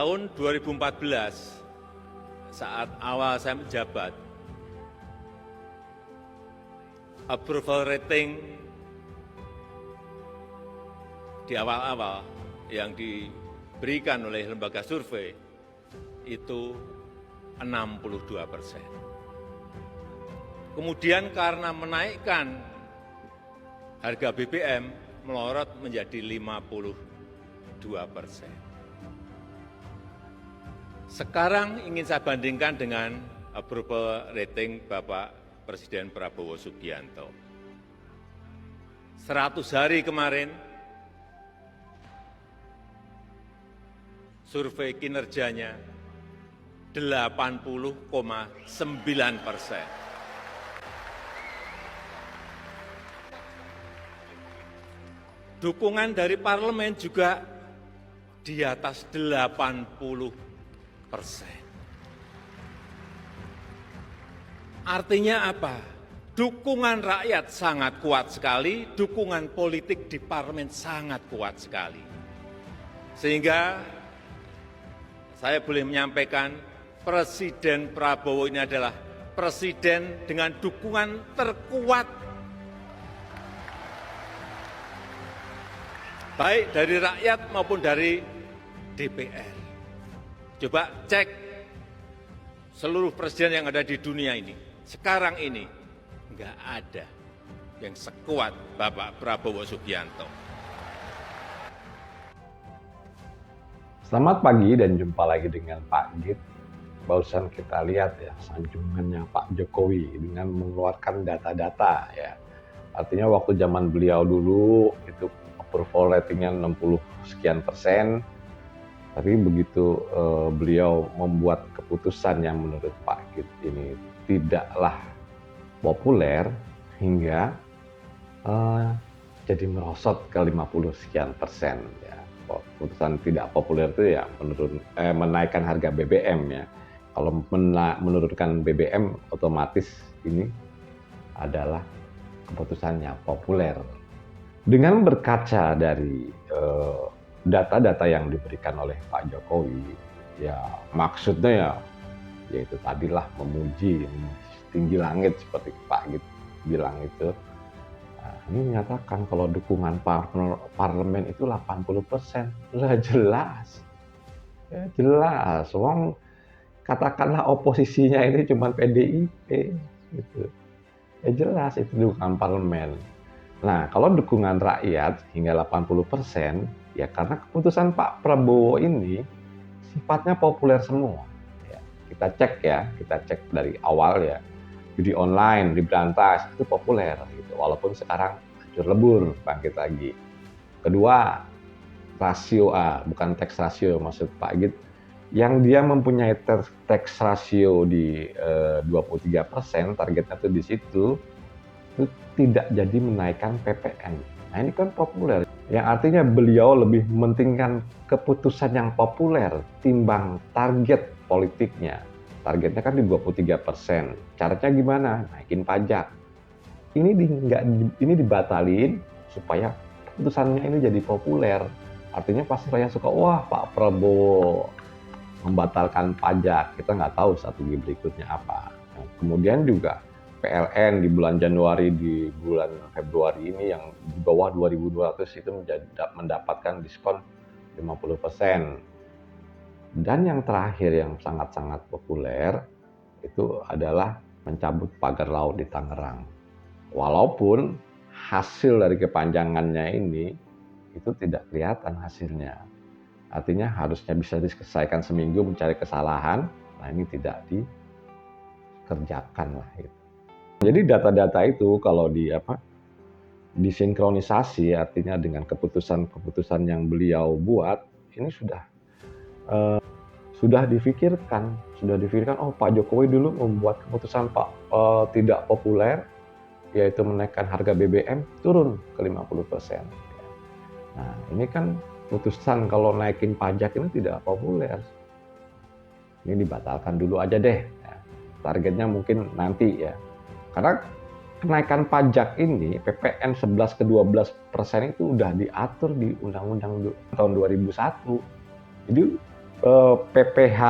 Tahun 2014, saat awal saya menjabat, approval rating di awal-awal yang diberikan oleh lembaga survei itu 62%. Kemudian karena menaikkan harga BBM melorot menjadi 52%. Sekarang ingin saya bandingkan dengan approval rating Bapak Presiden Prabowo Subianto. 100 hari kemarin, survei kinerjanya 80,9%. Dukungan dari parlemen juga di atas 80%. Artinya apa? Dukungan rakyat sangat kuat sekali, dukungan politik di parlemen sangat kuat sekali. Sehingga saya boleh menyampaikan Presiden Prabowo ini adalah presiden dengan dukungan terkuat baik dari rakyat maupun dari DPR. Coba cek seluruh presiden yang ada di dunia ini, sekarang ini enggak ada yang sekuat Bapak Prabowo Subianto. Selamat pagi dan jumpa lagi dengan Pak Git. Barusan kita lihat ya sanjungannya Pak Jokowi dengan mengeluarkan data-data ya. Artinya waktu zaman beliau dulu itu approval ratingnya 60 sekian persen. Tapi begitu beliau membuat keputusan yang menurut Pak Git ini tidaklah populer hingga jadi merosot ke 50 sekian persen. Ya. Keputusan tidak populer itu ya menaikkan harga BBM ya. Kalau menurunkan BBM otomatis ini adalah keputusannya populer. Dengan berkaca dari data-data yang diberikan oleh Pak Jokowi, ya maksudnya yaitu tadilah memuji tinggi langit seperti Pak Git bilang itu. Nah, ini menyatakan kalau dukungan parlemen itu 80%, lah jelas, ya jelas. Wong katakanlah oposisinya ini cuma PDIP, gitu. Ya jelas itu dukungan parlemen. Nah, kalau dukungan rakyat hingga 80%, ya karena keputusan Pak Prabowo ini sifatnya populer semua. Ya, kita cek dari awal ya. Judi online, diberantas, itu populer. Gitu. Walaupun sekarang hancur lebur, bangkit lagi. Kedua, rasio A, bukan tax ratio maksud Pak Git. Yang dia mempunyai tax ratio di 23%, targetnya tuh di situ, itu tidak jadi menaikkan PPN. Nah ini kan populer, yang artinya beliau lebih mementingkan keputusan yang populer timbang target politiknya. Targetnya kan di 23%. Caranya gimana? Naikin pajak. Ini dibatalin supaya keputusannya ini jadi populer. Artinya pasti rakyat suka, wah Pak Prabowo membatalkan pajak. Kita nggak tahu strategi berikutnya apa. Nah, kemudian juga PLN di bulan Januari, di bulan Februari ini yang di bawah 2.200 itu mendapatkan diskon 50%. Dan yang terakhir yang sangat-sangat populer itu adalah mencabut pagar laut di Tangerang. Walaupun hasil dari kepanjangannya ini itu tidak kelihatan hasilnya. Artinya harusnya bisa diselesaikan seminggu mencari kesalahan, nah ini tidak dikerjakan lah itu. Jadi data-data itu kalau disinkronisasi artinya dengan keputusan-keputusan yang beliau buat ini sudah difikirkan oh Pak Jokowi dulu membuat keputusan tidak populer yaitu menaikkan harga BBM turun ke 50%. Nah, ini kan putusan kalau naikin pajak ini tidak populer. Ini dibatalkan dulu aja deh. Ya, targetnya mungkin nanti ya. Karena kenaikan pajak ini PPN 11 ke 12% itu udah diatur di Undang-Undang tahun 2001. Jadi PPH,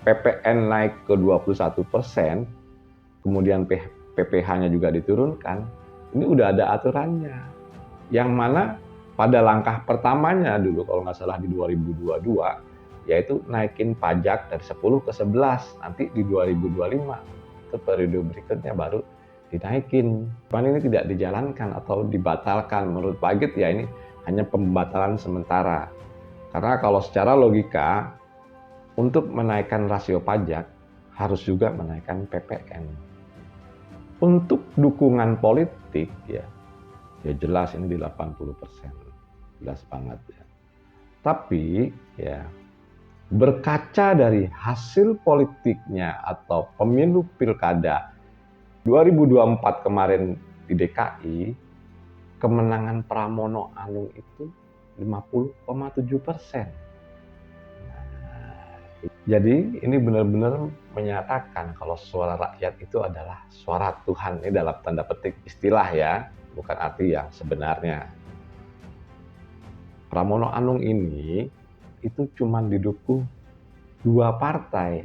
PPN naik ke 21%, kemudian PPH-nya juga diturunkan, ini udah ada aturannya. Yang mana pada langkah pertamanya dulu kalau nggak salah di 2022, yaitu naikin pajak dari 10 ke 11, nanti di 2025, itu periode berikutnya baru dinaikin. Cuman ini tidak dijalankan atau dibatalkan. Menurut Pak Git ya ini hanya pembatalan sementara. Karena kalau secara logika, untuk menaikkan rasio pajak, harus juga menaikkan PPN. Untuk dukungan politik ya jelas ini di 80%. Jelas banget ya. Tapi ya berkaca dari hasil politiknya atau pemilu pilkada 2024 kemarin di DKI, kemenangan Pramono Anung itu 50,7%. Jadi ini benar-benar menyatakan kalau suara rakyat itu adalah suara Tuhan. Ini dalam tanda petik istilah ya, bukan arti yang sebenarnya. Pramono Anung ini itu cuma didukung 2 partai.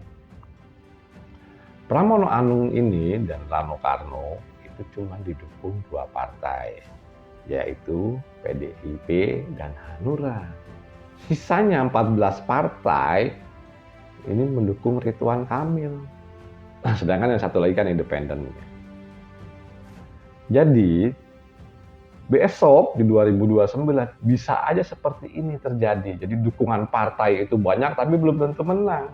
Pramono Anung ini dan Rano Karno itu cuma didukung 2 partai, yaitu PDIP dan Hanura. Sisanya 14 partai ini mendukung Ridwan Kamil. Nah, sedangkan yang satu lagi kan independen. Jadi besok di 2029 bisa aja seperti ini terjadi. Jadi dukungan partai itu banyak tapi belum tentu menang.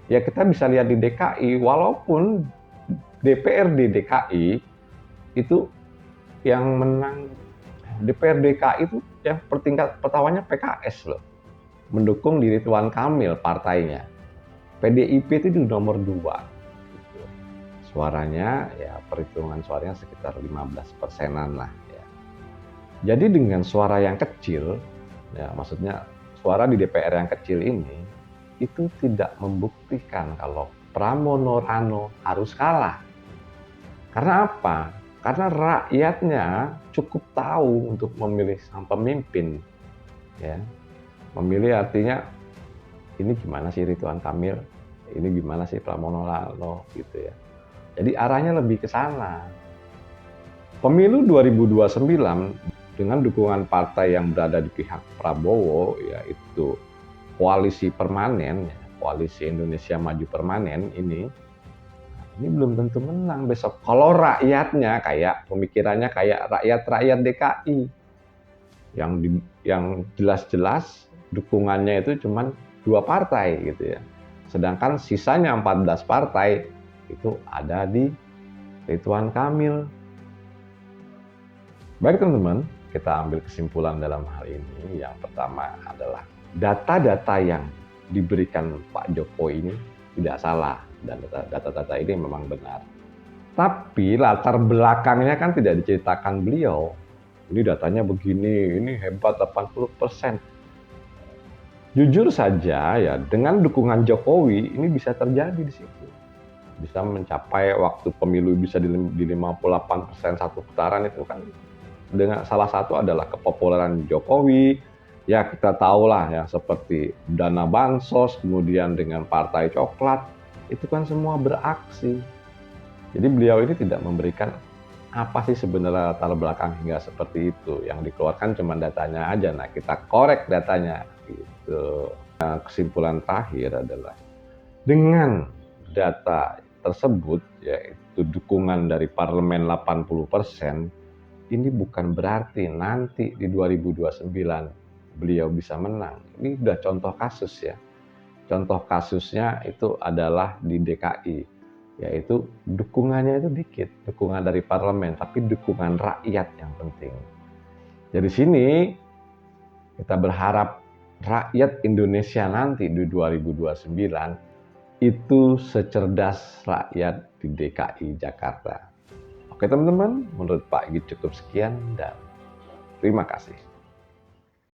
Ya kita bisa lihat di DKI, walaupun DPRD DKI itu yang menang, DPRD DKI itu yang pertawannya PKS loh. Mendukung di Ridwan Kamil partainya. PDIP itu di nomor 2. Gitu. Suaranya ya perhitungan suaranya sekitar 15%-an lah. Jadi dengan suara yang kecil, ya maksudnya suara di DPR yang kecil ini, itu tidak membuktikan kalau Pramono Rano harus kalah. Karena apa? Karena rakyatnya cukup tahu untuk memilih sang pemimpin. Ya. Memilih artinya, ini gimana sih Ridwan Kamil, ini gimana sih Pramono Rano, gitu ya. Jadi arahnya lebih ke sana. Pemilu 2029, dengan dukungan partai yang berada di pihak Prabowo, yaitu koalisi permanen, koalisi Indonesia Maju Permanen ini belum tentu menang besok. Kalau rakyatnya kayak pemikirannya kayak rakyat DKI, yang jelas-jelas dukungannya itu cuma 2 partai gitu ya. Sedangkan sisanya 14 partai itu ada di Ridwan Kamil. Baik teman-teman, kita ambil kesimpulan dalam hal ini. Yang pertama adalah data-data yang diberikan Pak Jokowi ini tidak salah dan data-data ini memang benar. Tapi latar belakangnya kan tidak diceritakan beliau. Ini datanya begini, ini hebat 80%. Jujur saja ya, dengan dukungan Jokowi ini bisa terjadi di situ. Bisa mencapai waktu pemilu bisa di 58% satu putaran itu kan. Dengan salah satu adalah kepopuleran Jokowi, ya kita tahulah ya seperti dana bansos, kemudian dengan partai coklat, itu kan semua beraksi. Jadi beliau ini tidak memberikan apa sih sebenarnya latar belakang hingga seperti itu. Yang dikeluarkan cuma datanya aja, nah kita korek datanya. Gitu. Nah, kesimpulan terakhir adalah dengan data tersebut, yaitu dukungan dari parlemen 80%, ini bukan berarti nanti di 2029 beliau bisa menang. Ini udah contoh kasus ya. Contoh kasusnya itu adalah di DKI, yaitu dukungannya itu dikit, dukungan dari parlemen, tapi dukungan rakyat yang penting. Dari sini kita berharap rakyat Indonesia nanti di 2029 itu secerdas rakyat di DKI Jakarta. Oke teman-teman, menurut Pak Git cukup sekian dan terima kasih.